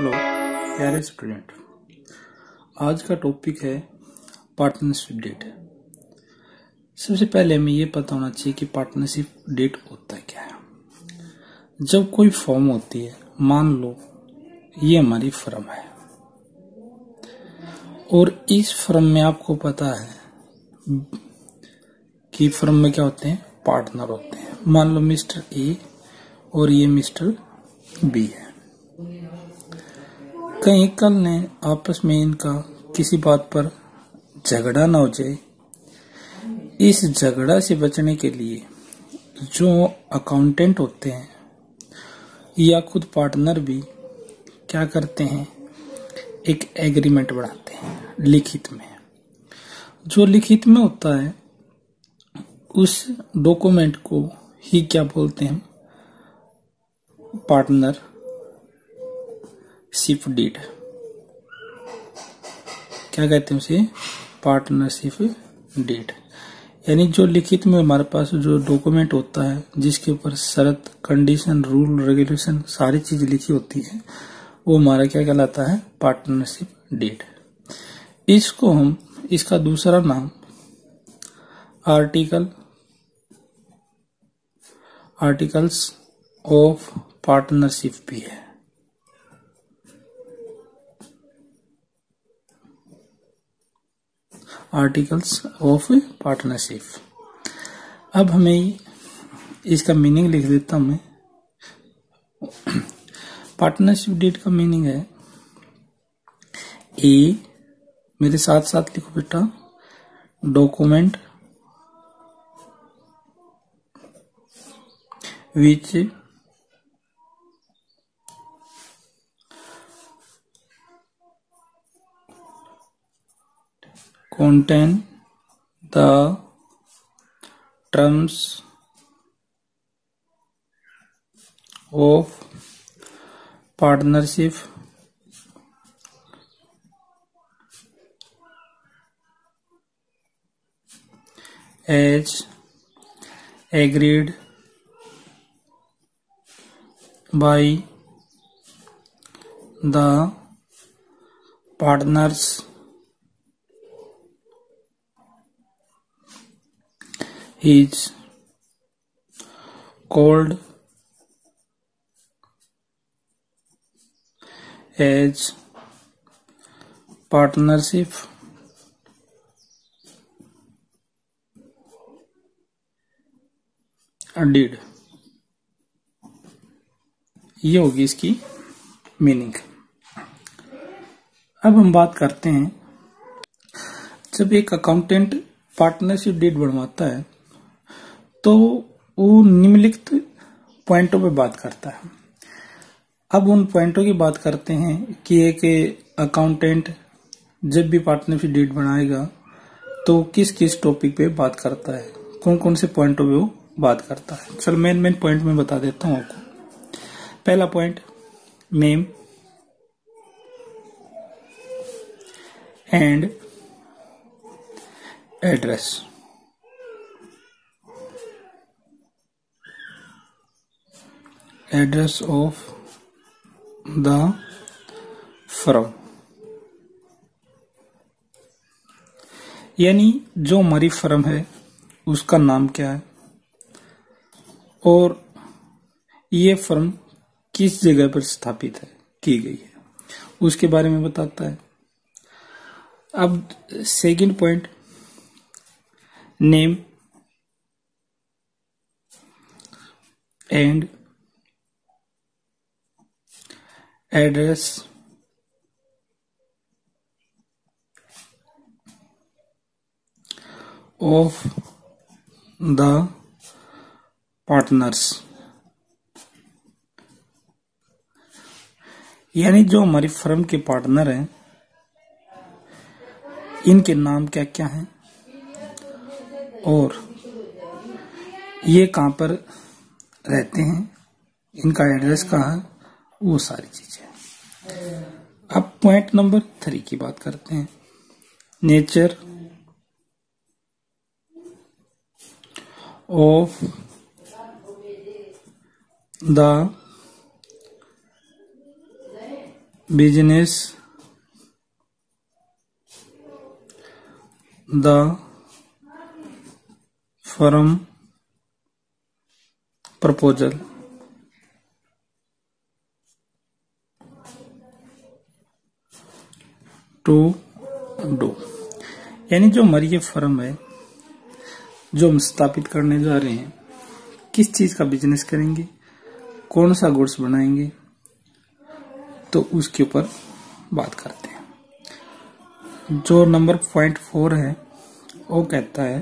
Hello प्यारे student, आज का टॉपिक है पार्टनरशिप डेट। सबसे पहले हमें ये पता होना चाहिए कि पार्टनरशिप डेट होता है क्या है। जब कोई फर्म होती है, मान लो ये हमारी फर्म है और इस फर्म में आपको पता है कि फर्म में क्या होते हैं, पार्टनर होते हैं। मान लो मिस्टर ए और ये मिस्टर बी है। कहीं कल ने आपस में इनका किसी बात पर झगड़ा ना हो जाए, इस झगड़ा से बचने के लिए जो अकाउंटेंट होते हैं या खुद पार्टनर भी क्या करते हैं, एक एग्रीमेंट बनाते हैं लिखित में। जो लिखित में होता है उस डॉक्यूमेंट को ही क्या बोलते हैं, पार्टनरशिप डीड। क्या कहते हैं उसे, पार्टनरशिप डीड। यानी जो लिखित में हमारे पास जो डॉक्यूमेंट होता है जिसके ऊपर शर्त, कंडीशन, रूल, रेगुलेशन सारी चीज लिखी होती है, वो हमारा क्या कहलाता है, पार्टनरशिप डीड। इसको हम, इसका दूसरा नाम आर्टिकल्स ऑफ पार्टनरशिप भी है। Articles of partnership. अब हमें इसका मीनिंग लिख देता हूं मैं। पार्टनरशिप डीड का मीनिंग है, ए, मेरे साथ साथ लिखो बेटा, document which contain the terms of partnership as agreed by the partners is called as partnership deed। ये होगी इसकी मीनिंग। अब हम बात करते हैं, जब एक अकाउंटेंट पार्टनरशिप डीड बनवाता है तो वो निम्नलिखित पॉइंटों पे बात करता है। अब उन पॉइंटों की बात करते हैं कि एक अकाउंटेंट जब भी पार्टनरशिप डीड बनाएगा तो किस किस टॉपिक पे बात करता है, कौन कौन से पॉइंटों पे वो बात करता है। चल मेन पॉइंट में बता देता हूँ आपको। पहला point, name and address. Address of the firm, यानी जो हमारी फर्म है उसका नाम क्या है और ये फर्म किस जगह पर स्थापित है, की गई है, उसके बारे में बताता है। अब second point, name and address of the partners, यानी जो हमारी फर्म के पार्टनर हैं इनके नाम क्या क्या हैं और ये कहां पर रहते हैं, इनका एड्रेस कहाँ है, वो सारी चीजें। अब पॉइंट नंबर 3 की बात करते हैं, nature of the business the firm proposal to do, यानी जो हमारी ये फर्म है, जो हम स्थापित करने जा रहे हैं, किस चीज का बिजनेस करेंगे, कौन सा गुड्स बनाएंगे, तो उसके ऊपर बात करते हैं। जो नंबर पॉइंट 4 है वो कहता है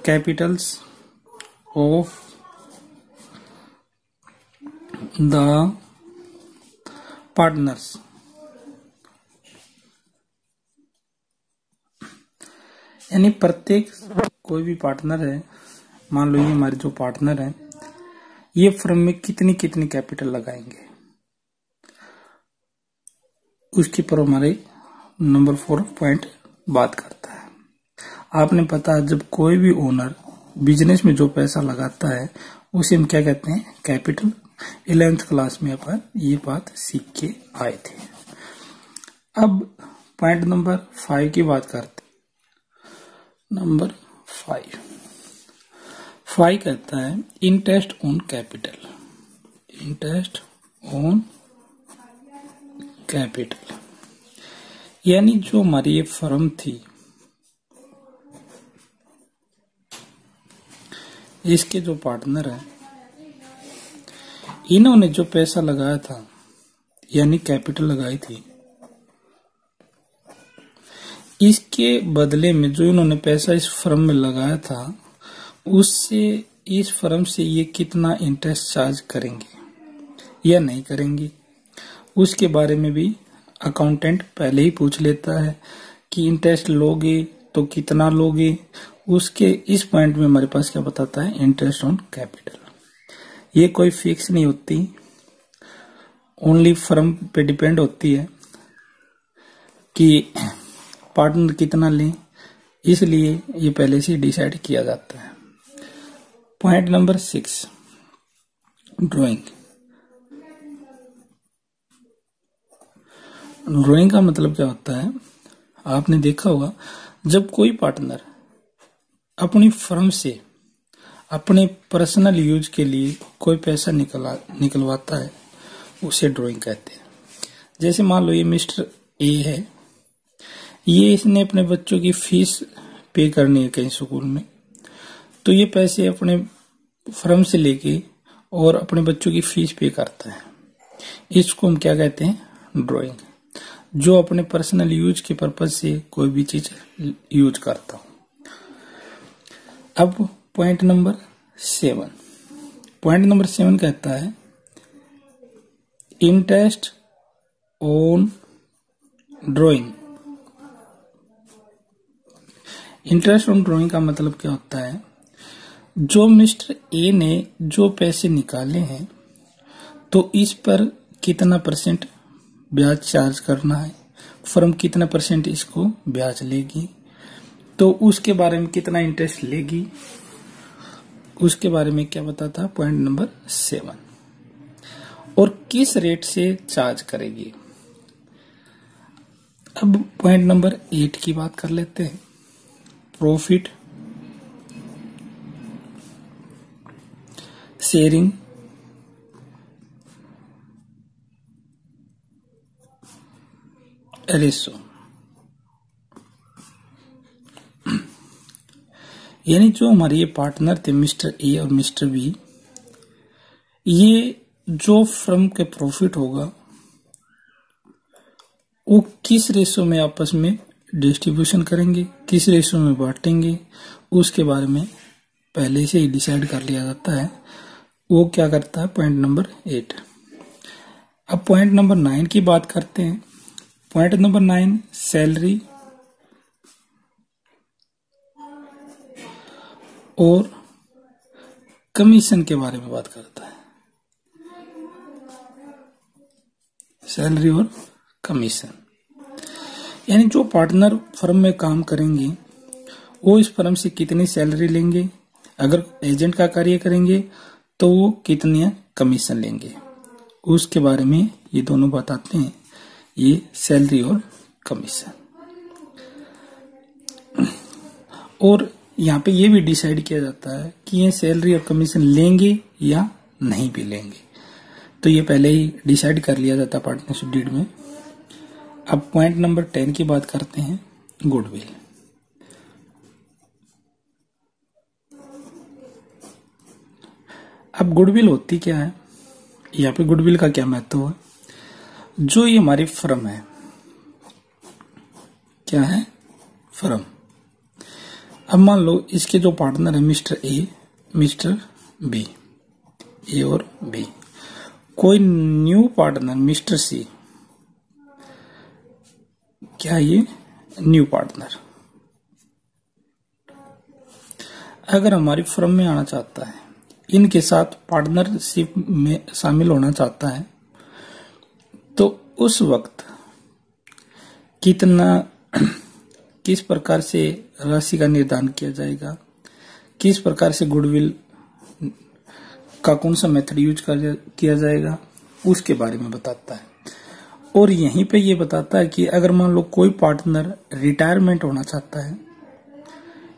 कैपिटल्स ऑफ द पार्टनर्स। यानी प्रत्येक कोई भी पार्टनर है, मान लो ये हमारे जो पार्टनर है, ये फर्म में कितनी कितनी कैपिटल लगाएंगे, उसके पर हमारे नंबर 4 पॉइंट बात करता है। आपने पता है जब कोई भी ओनर बिजनेस में जो पैसा लगाता है उसे हम क्या कहते हैं, कैपिटल। 11th क्लास में अपन ये बात सीख के आए थे। अब पॉइंट नंबर 5 की बात करते हैं। नंबर 5 कहता है interest on capital. Interest on capital यानी जो हमारी ये फर्म थी, इसके जो पार्टनर है, इन्होंने जो पैसा लगाया था यानी कैपिटल लगाई थी, इसके बदले में जो इन्होंने पैसा इस फर्म में लगाया था, उससे इस फर्म से ये कितना इंटरेस्ट चार्ज करेंगे या नहीं करेंगे, उसके बारे में भी अकाउंटेंट पहले ही पूछ लेता है कि इंटरेस्ट लोगे तो कितना लोगे। उसके इस पॉइंट में हमारे पास क्या बताता है, इंटरेस्ट ऑन कैपिटल। ये कोई फिक्स नहीं होती, ओनली फर्म पे डिपेंड होती है कि पार्टनर कितना लें, इसलिए ये पहले से डिसाइड किया जाता है। Point number 6 drawing. ड्राइंग का मतलब क्या होता है, आपने देखा होगा जब कोई पार्टनर अपनी फर्म से अपने पर्सनल यूज के लिए कोई पैसा निकलवाता है, उसे ड्राइंग कहते हैं। जैसे मान लो ये मिस्टर ए है, ये इसने अपने बच्चों की फीस पे करनी है कहीं स्कूल में, तो ये पैसे अपने फर्म से लेके और अपने बच्चों की फीस पे करता है। इसको हम क्या कहते हैं, ड्राइंग। जो अपने पर्सनल यूज के पर्पज से कोई भी चीज यूज करता हो। अब पॉइंट नंबर 7। पॉइंट नंबर 7 कहता है interest on drawing. Interest on drawing का मतलब क्या होता है, जो मिस्टर ए ने जो पैसे निकाले हैं, तो इस पर कितना % ब्याज चार्ज करना है, फर्म कितना % इसको ब्याज लेगी, तो उसके बारे में कितना इंटरेस्ट लेगी, उसके बारे में क्या बताता है पॉइंट नंबर 7। और किस रेट से चार्ज करेगी। अब पॉइंट नंबर 8 की बात कर लेते हैं, प्रॉफिट शेयरिंग रेशो। यानी जो हमारे ये पार्टनर थे मिस्टर ए और मिस्टर बी, ये जो फर्म के प्रॉफिट होगा वो किस रेशो में आपस में डिस्ट्रीब्यूशन करेंगे, किस रेशो में बांटेंगे, उसके बारे में पहले से ही डिसाइड कर लिया जाता है। वो क्या करता है पॉइंट नंबर 8। अब पॉइंट नंबर 9 की बात करते हैं। पॉइंट नंबर 9 सैलरी और कमीशन के बारे में बात करता है। सैलरी और कमीशन यानी जो पार्टनर फर्म में काम करेंगे वो इस फर्म से कितनी सैलरी लेंगे अगर एजेंट का कार्य करेंगे तो वो कितने कमीशन लेंगे, उसके बारे में ये दोनों बताते हैं, ये सैलरी और कमीशन। और यहाँ पे ये भी डिसाइड किया जाता है कि ये सैलरी और कमीशन लेंगे या नहीं भी लेंगे, तो ये पहले ही डिसाइड कर लिया जाता है पार्टनरशिप डीड में। अब पॉइंट नंबर 10 की बात करते हैं, गुडविल। अब गुडविल होती क्या है, यहाँ पे गुडविल का क्या महत्व है। जो ये हमारी फर्म है, क्या है, फर्म। अब मान लो इसके जो पार्टनर है मिस्टर ए, मिस्टर बी, ए और बी, कोई न्यू पार्टनर मिस्टर सी, क्या ये न्यू पार्टनर अगर हमारी फर्म में आना चाहता है, इनके साथ पार्टनरशिप में शामिल होना चाहता है, तो उस वक्त किस प्रकार से राशि का निर्धारण किया जाएगा, किस प्रकार से गुडविल का कौन सा मेथड यूज किया जाएगा, उसके बारे में बताता है। और यहीं पे ये बताता है कि अगर मान लो कोई पार्टनर रिटायरमेंट होना चाहता है,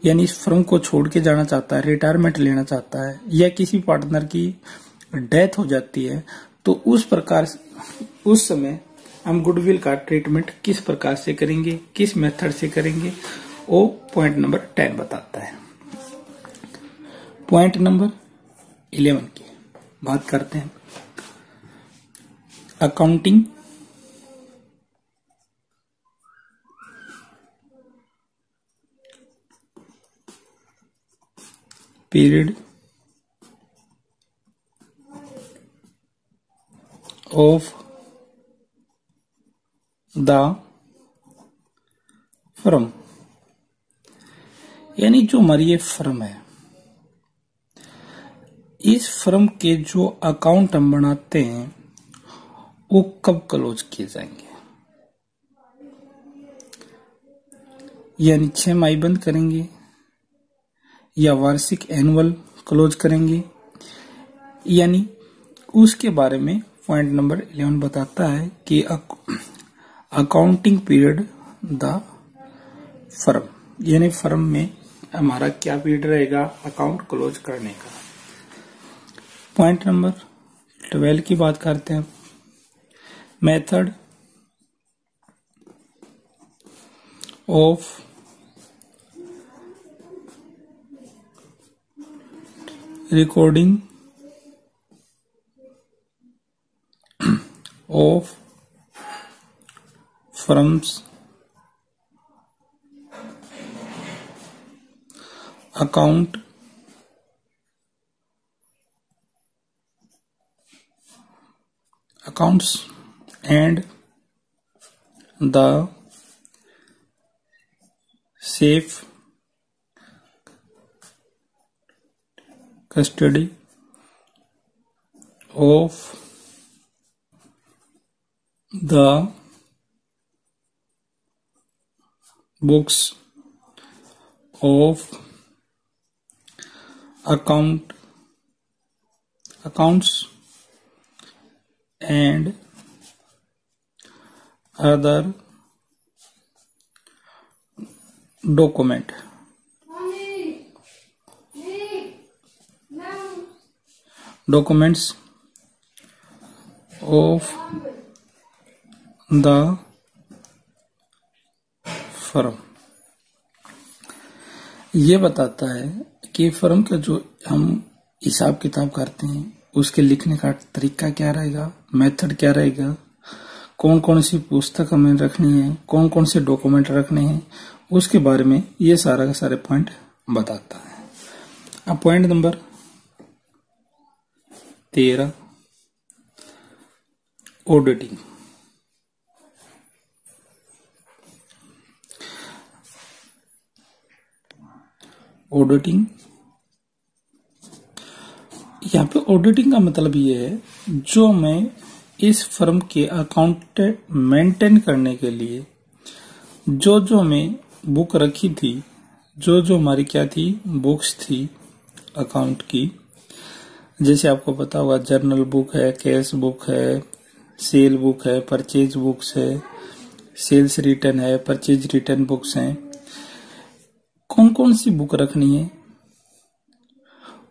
यानी इस फर्म को छोड़ के जाना चाहता है, रिटायरमेंट लेना चाहता है, या किसी पार्टनर की डेथ हो जाती है, तो उस समय हम गुडविल का ट्रीटमेंट किस प्रकार से करेंगे, किस मेथड से करेंगे, वो पॉइंट नंबर 10 बताता है। पॉइंट नंबर 11 की बात करते हैं, accounting period of the firm. यानी जो हमारी ये फर्म है, इस फर्म के जो अकाउंट हम बनाते हैं वो कब क्लोज किए जाएंगे, यानी 6 माही बंद करेंगे या वार्षिक एनुअल क्लोज करेंगे, यानी उसके बारे में पॉइंट नंबर 11 बताता है कि अकाउंटिंग पीरियड द फर्म, यानी फर्म में हमारा क्या पीरियड रहेगा अकाउंट क्लोज करने का। पॉइंट नंबर 12 की बात करते हैं, method of recording of firms accounts and the safe custody of the books of accounts and other documents of the firm. ये बताता है कि फर्म का जो हम हिसाब किताब करते हैं उसके लिखने का तरीका क्या रहेगा, मेथड क्या रहेगा, कौन कौन सी पुस्तक हमें रखनी है, कौन कौन से डॉक्यूमेंट रखने हैं, उसके बारे में ये सारा का सारे पॉइंट बताता है। अब पॉइंट नंबर 13, ऑडिटिंग। ऑडिटिंग, यहाँ पे ऑडिटिंग का मतलब ये है जो हमें इस फर्म के अकाउंट मेंटेन करने के लिए जो हमें बुक रखी थी, जो हमारी क्या थी, बुक्स थी, अकाउंट की। जैसे आपको पता होगा जर्नल बुक है, कैश बुक है, सेल बुक है, परचेज बुक्स है, सेल्स रिटर्न है, परचेज रिटर्न बुक्स हैं। कौन कौन सी बुक रखनी है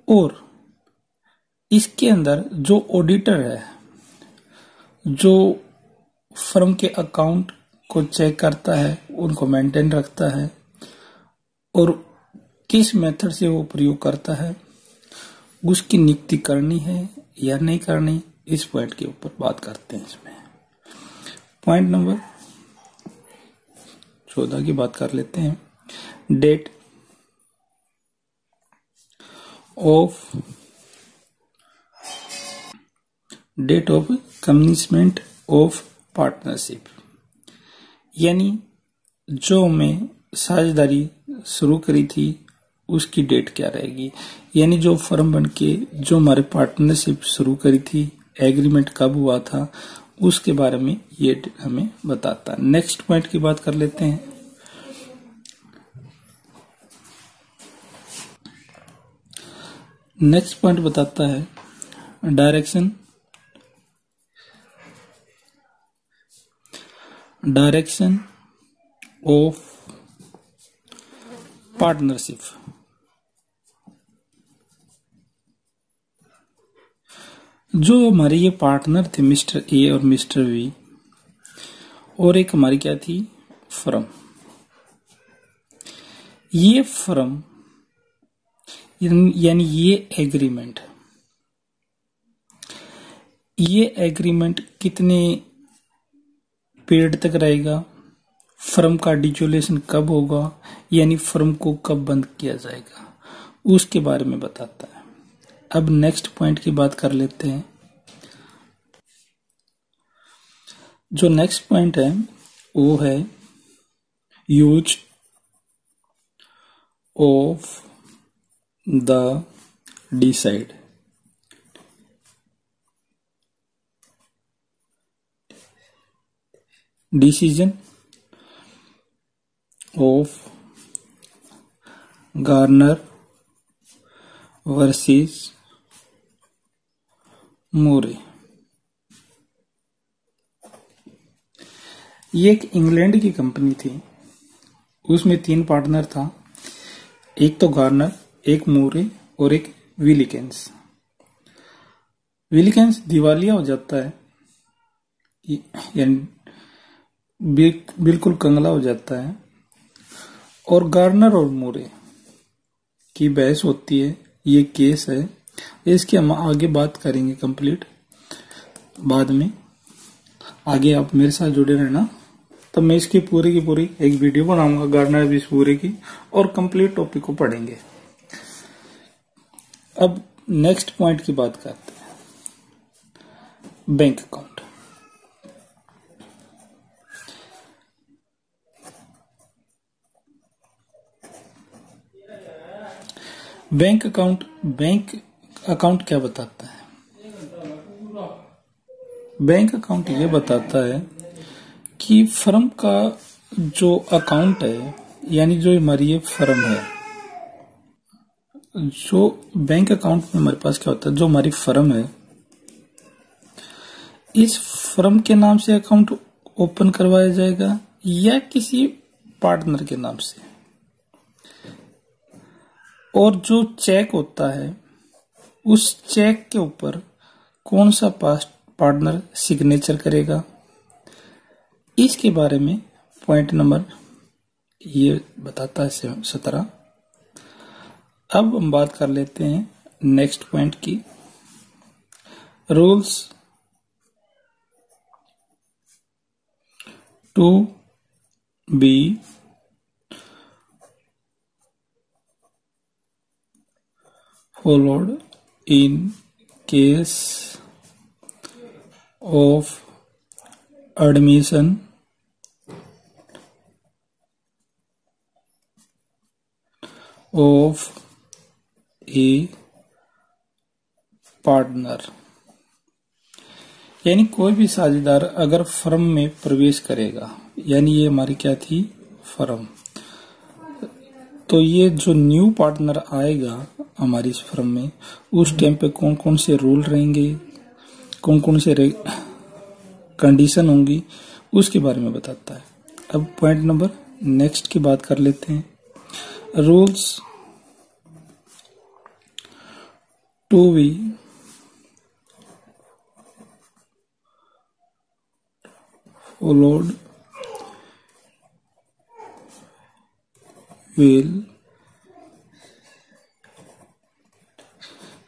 और इसके अंदर जो ऑडिटर है, जो फर्म के अकाउंट को चेक करता है, उनको मेंटेन रखता है और किस मेथड से वो प्रयोग करता है, उसकी नियुक्ति करनी है या नहीं करनी, इस पॉइंट के ऊपर बात करते हैं। इसमें पॉइंट नंबर 14 की बात कर लेते हैं। Date of commitment of partnership, यानी जो हमें साझेदारी शुरू करी थी उसकी डेट क्या रहेगी, यानी जो फर्म बन के जो हमारे पार्टनरशिप शुरू करी थी, एग्रीमेंट कब हुआ था, उसके बारे में ये हमें बताता है। नेक्स्ट पॉइंट की बात कर लेते हैं। नेक्स्ट पॉइंट बताता है डायरेक्शन ऑफ पार्टनरशिप। जो हमारे ये पार्टनर थे मिस्टर ए और मिस्टर बी, और एक हमारी क्या थी फर्म। ये फर्म यानी ये एग्रीमेंट कितने पीरियड तक रहेगा, फर्म का डिसोल्यूशन कब होगा, यानी फर्म को कब बंद किया जाएगा, उसके बारे में बताता है। अब नेक्स्ट पॉइंट की बात कर लेते हैं। जो नेक्स्ट पॉइंट है वो है use of the decide. Decision of Garner versus Moore. ये एक इंग्लैंड की कंपनी थी, उसमें 3 पार्टनर था, एक तो गार्नर, एक मोरे और एक विलिकेंस। विलिकेंस दिवालिया हो जाता है, यानी बिल्कुल कंगला हो जाता है, और गार्नर और मोरे की बहस होती है। ये केस है, इसकी हम आगे बात करेंगे कंप्लीट बाद में। आगे आप मेरे साथ जुड़े रहना, तब मैं इसकी पूरी की पूरी एक वीडियो बनाऊंगा गार्नर भी पूरे की, और कंप्लीट टॉपिक को पढ़ेंगे। अब नेक्स्ट पॉइंट की बात करते हैं, बैंक अकाउंट। बैंक अकाउंट क्या बताता है? बैंक अकाउंट ये बताता है कि फर्म का जो अकाउंट है, यानी जो हमारी ये फर्म है, जो बैंक अकाउंट में हमारे पास क्या होता है, जो हमारी फर्म है, इस फर्म के नाम से अकाउंट ओपन करवाया जाएगा या किसी पार्टनर के नाम से, और जो चेक होता है उस चेक के ऊपर कौन सा पार्टनर सिग्नेचर करेगा, इसके बारे में पॉइंट नंबर ये बताता है 17। अब हम बात कर लेते हैं नेक्स्ट पॉइंट की, rules to be followed in case of admission of a partner। यानी कोई भी साझेदार अगर फर्म में प्रवेश करेगा, यानी ये हमारी क्या थी फर्म, तो ये जो न्यू पार्टनर आएगा हमारी इस फर्म में, उस टाइम पे कौन कौन से रूल रहेंगे, कौन कौन से कंडीशन होंगी, उसके बारे में बताता है। अब पॉइंट नंबर नेक्स्ट की बात कर लेते हैं। Rules to be followed will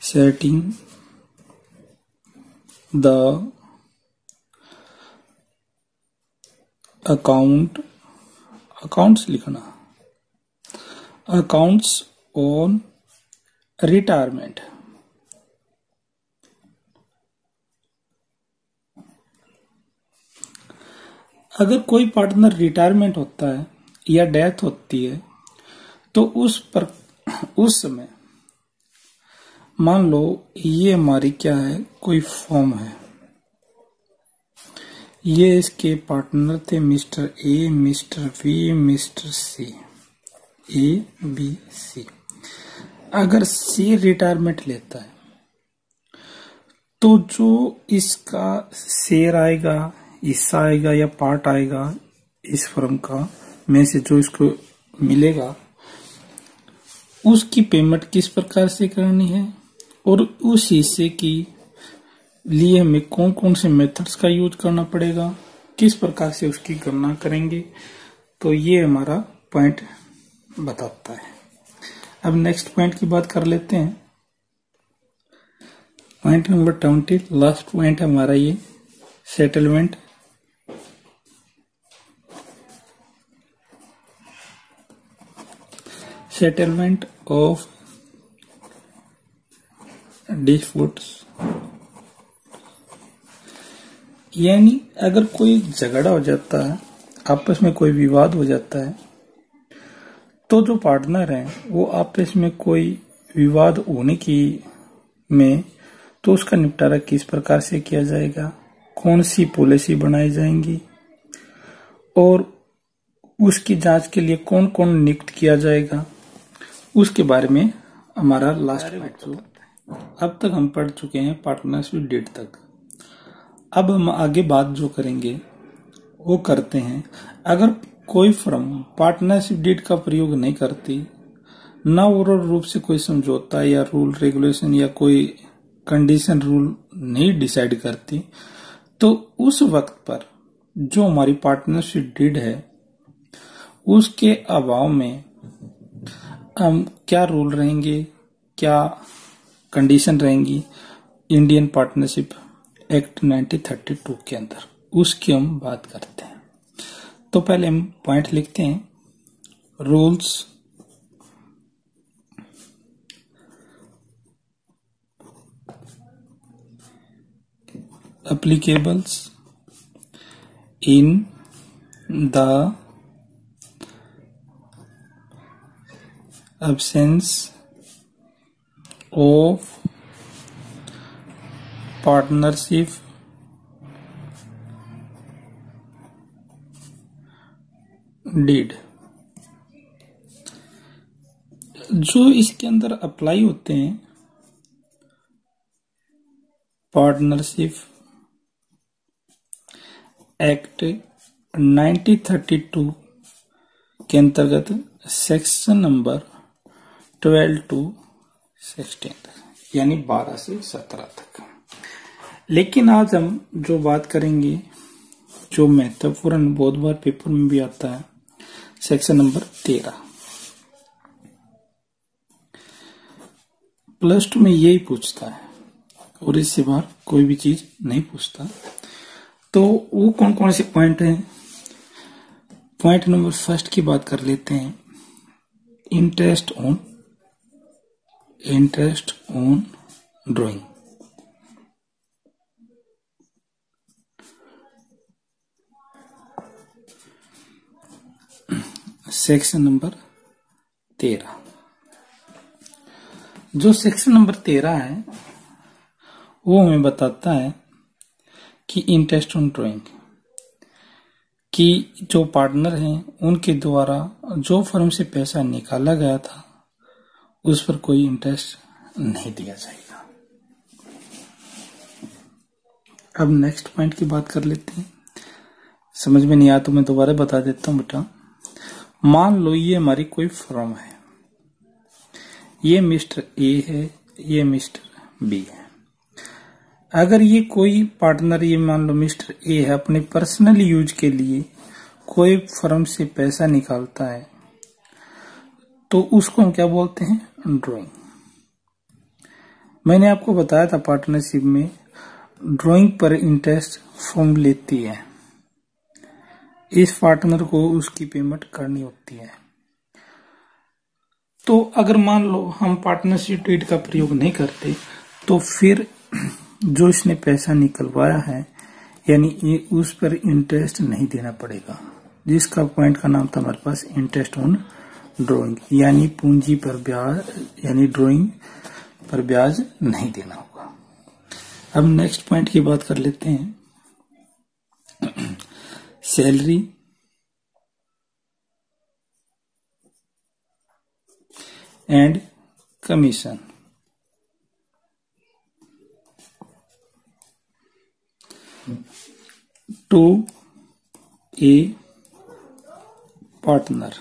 setting the accounts लिखना, accounts on retirement। अगर कोई पार्टनर रिटायरमेंट होता है या डेथ होती है तो उस समय मान लो ये हमारी क्या है, कोई फॉर्म है, ये इसके पार्टनर थे mister A, mister B, mister C, A B C. अगर सी रिटायरमेंट लेता है तो जो इसका शेयर आएगा, हिस्सा आएगा या पार्ट आएगा इस फर्म का में से जो इसको मिलेगा, उसकी पेमेंट किस प्रकार से करनी है और उस हिस्से की लिए हमें कौन कौन से मेथड्स का यूज करना पड़ेगा, किस प्रकार से उसकी गणना करेंगे, तो ये हमारा पॉइंट बताता है। अब नेक्स्ट पॉइंट की बात कर लेते हैं। पॉइंट नंबर 20, लास्ट पॉइंट हमारा ये सेटलमेंट। सेटलमेंट ऑफ डिस्प्यूट्स, यानी अगर कोई झगड़ा हो जाता है, आपस में कोई विवाद हो जाता है, तो जो पार्टनर हैं वो आपस में कोई विवाद होने की में तो उसका निपटारा किस प्रकार से किया जाएगा, कौन सी पॉलिसी बनाई जाएंगी और उसकी जांच के लिए कौन कौन नियुक्त किया जाएगा, उसके बारे में हमारा लास्ट पॉइंट। अब तक हम पढ़ चुके हैं पार्टनरशिप डीड तक। अब हम आगे बात जो करेंगे वो करते हैं, अगर कोई फर्म पार्टनरशिप डीड का प्रयोग नहीं करती, न ओवरऑल रूप से कोई समझौता या रूल रेगुलेशन या कोई कंडीशन रूल नहीं डिसाइड करती, तो उस वक्त पर जो हमारी पार्टनरशिप डीड है उसके अभाव में हम क्या रूल रहेंगे, क्या कंडीशन रहेंगी इंडियन पार्टनरशिप एक्ट 1932 के अंदर, उसकी हम बात करते हैं। तो पहले हम पॉइंट लिखते हैं। Rules applicables in the absence of partnership deed। जो इसके अंदर अप्लाई होते हैं पार्टनरशिप एक्ट 1932 के अंतर्गत सेक्शन नंबर 12 to 16 तक, यानी 12 से 17 तक। लेकिन आज हम जो बात करेंगे, जो महत्वपूर्ण बहुत बार पेपर में भी आता है, सेक्शन नंबर 13। प्लस 2 में यही पूछता है और इससे बाहर कोई भी चीज नहीं पूछता। तो वो कौन कौन से पॉइंट हैं? पॉइंट नंबर फर्स्ट की बात कर लेते हैं। Interest on drawing. Section number 13। जो सेक्शन नंबर 13 है वो हमें बताता है कि इंटरेस्ट ऑन ड्राइंग कि जो पार्टनर हैं उनके द्वारा जो फर्म से पैसा निकाला गया था उस पर कोई इंटरेस्ट नहीं दिया जाएगा। अब नेक्स्ट पॉइंट की बात कर लेते हैं। समझ में नहीं आया तो मैं दोबारा बता देता हूं बेटा। मान लो ये हमारी कोई फर्म है, ये मिस्टर ए है, ये मिस्टर बी है। अगर ये कोई पार्टनर, ये मान लो मिस्टर ए है, अपने पर्सनल यूज के लिए कोई फर्म से पैसा निकालता है तो उसको हम क्या बोलते हैं? ड्रॉइंग। मैंने आपको बताया था पार्टनरशिप में ड्रॉइंग पर इंटरेस्ट फर्म लेती है, इस पार्टनर को उसकी पेमेंट करनी होती है। तो अगर मान लो हम पार्टनरशिप डीड का प्रयोग नहीं करते तो फिर जो इसने पैसा निकलवाया है यानी ये उस पर इंटरेस्ट नहीं देना पड़ेगा, जिसका पॉइंट का नाम था हमारे पास इंटरेस्ट ऑन ड्रॉइंग, यानी पूंजी पर ब्याज, यानी ड्रॉइंग पर ब्याज नहीं देना होगा। अब नेक्स्ट पॉइंट की बात कर लेते हैं, salary and commission. To a partner.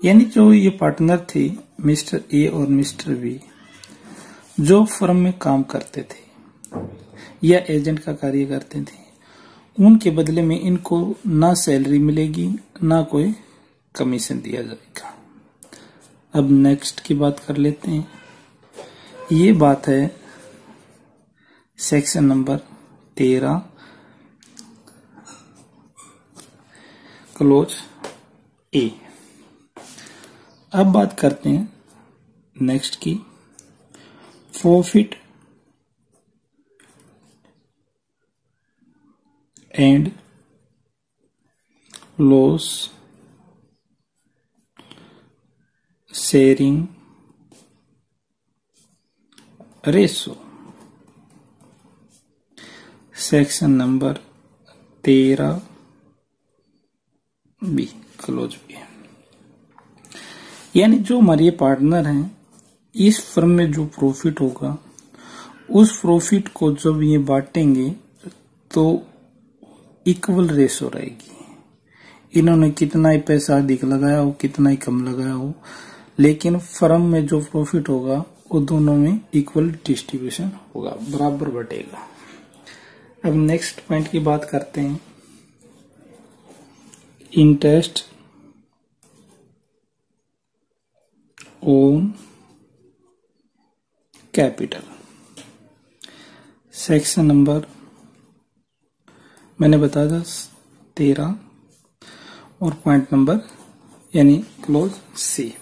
यानी जो ये पार्टनर थे मिस्टर ए और मिस्टर बी, जो फर्म में काम करते थे या एजेंट का कार्य करते थे, उनके बदले में इनको ना सैलरी मिलेगी ना कोई कमीशन दिया जाएगा। अब नेक्स्ट की बात कर लेते हैं। ये बात है सेक्शन नंबर 13 क्लोज ए। अब बात करते हैं नेक्स्ट की, profit and loss sharing ratio. Section number 13 B clause B. यानी जो हमारे पार्टनर हैं, इस फर्म में जो प्रॉफिट होगा उस प्रॉफिट को जब ये बांटेंगे तो इक्वल रेशो रहेगी। इन्होंने कितना ही पैसा अधिक लगाया हो, कितना ही कम लगाया हो, लेकिन फर्म में जो प्रॉफिट होगा वो दोनों में इक्वल डिस्ट्रीब्यूशन होगा, बराबर बटेगा। अब नेक्स्ट पॉइंट की बात करते हैं, interest on capital. Section number मैंने बताया था 13 और पॉइंट नंबर यानी क्लोज सी।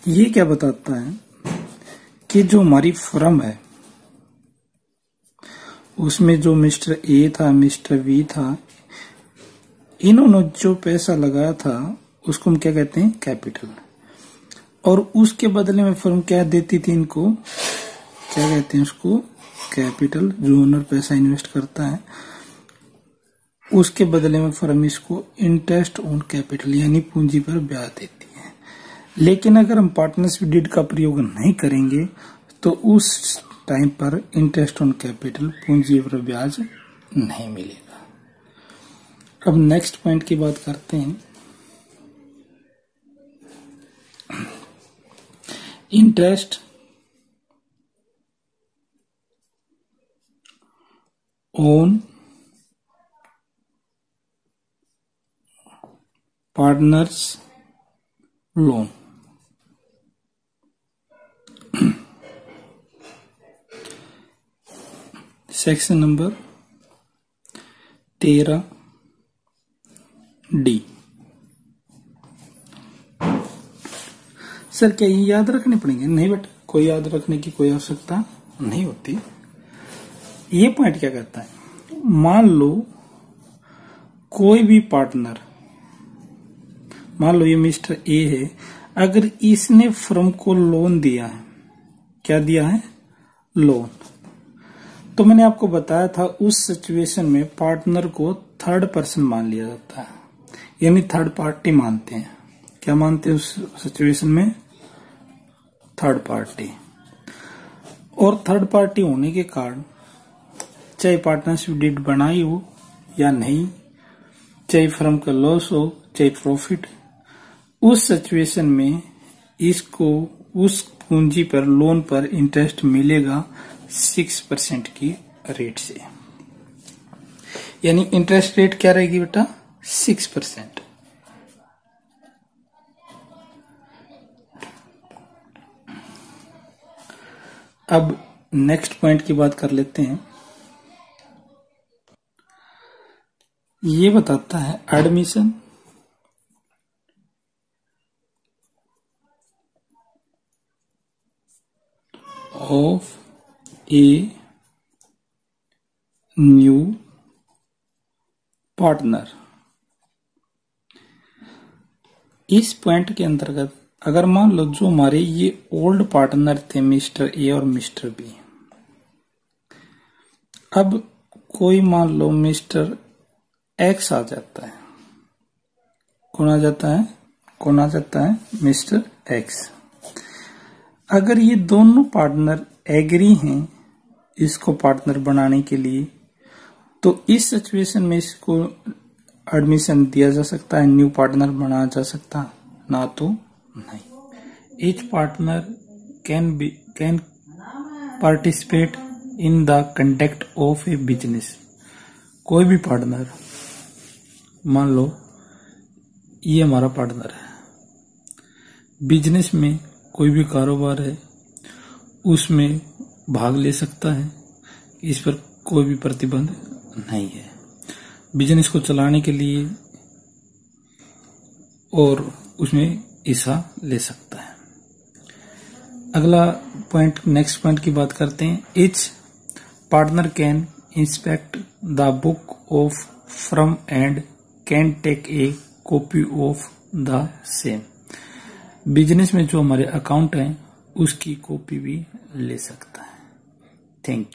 ये क्या बताता है कि जो हमारी फर्म है उसमें जो मिस्टर ए था, मिस्टर बी था, इन्होंने जो पैसा लगाया था उसको हम क्या कहते हैं? कैपिटल। और उसके बदले में फर्म क्या देती थी इनको? क्या कहते हैं उसको? कैपिटल। जो ओनर पैसा इन्वेस्ट करता है उसके बदले में फर्म इसको इंटरेस्ट ऑन कैपिटल यानी पूंजी पर ब्याज देती है। लेकिन अगर हम पार्टनरशिप डीड का प्रयोग नहीं करेंगे तो उस टाइम पर इंटरेस्ट ऑन कैपिटल, पूंजी पर ब्याज नहीं मिलेगा। अब नेक्स्ट पॉइंट की बात करते हैं, interest on partners loan. Section number 13 D. Sir क्या ये याद रखने पड़ेंगे? नहीं बेटा, कोई याद रखने की कोई आवश्यकता नहीं होती। ये पॉइंट क्या कहता है, मान लो कोई भी पार्टनर, मान लो ये मिस्टर ए है, अगर इसने फर्म को लोन दिया है, क्या दिया है? लोन। तो मैंने आपको बताया था उस सिचुएशन में पार्टनर को थर्ड पर्सन मान लिया जाता है, यानी थर्ड पार्टी मानते हैं। क्या मानते हैं उस सिचुएशन में? Third party. और थर्ड पार्टी होने के कारण चाहे पार्टनरशिप डीड बनाई हो या नहीं, चाहे फर्म का लॉस हो चाहे प्रॉफिट, उस सिचुएशन में इसको उस पूंजी पर लोन पर इंटरेस्ट मिलेगा 6% की रेट से। यानी इंटरेस्ट रेट क्या रहेगी बेटा? 6%। अब नेक्स्ट पॉइंट की बात कर लेते हैं। ये बताता है admission of a new partner. इस पॉइंट के अंतर्गत अगर मान लो जो हमारे ये ओल्ड पार्टनर थे मिस्टर ए और मिस्टर बी, अब कोई मान लो मिस्टर एक्स आ जाता है। कौन आ जाता है? कौन आ जाता है? Mister x. अगर ये दोनों पार्टनर एग्री हैं इसको पार्टनर बनाने के लिए, तो इस सिचुएशन में इसको एडमिशन दिया जा सकता है, न्यू पार्टनर बनाया जा सकता है, ना तो नहीं। Each partner can participate in the conduct of A business. कोई भी पार्टनर, मान लो ये हमारा पार्टनर है, बिजनेस में कोई भी कारोबार है उसमें भाग ले सकता है, इस पर कोई भी प्रतिबंध नहीं है। बिजनेस को चलाने के लिए और उसमें हिस्सा ले सकता है। अगला पॉइंट, नेक्स्ट पॉइंट की बात करते हैं। Each partner can inspect the book of firm and can take a copy of the same. Business में जो हमारे अकाउंट हैं उसकी कॉपी भी ले सकता है। Thank you.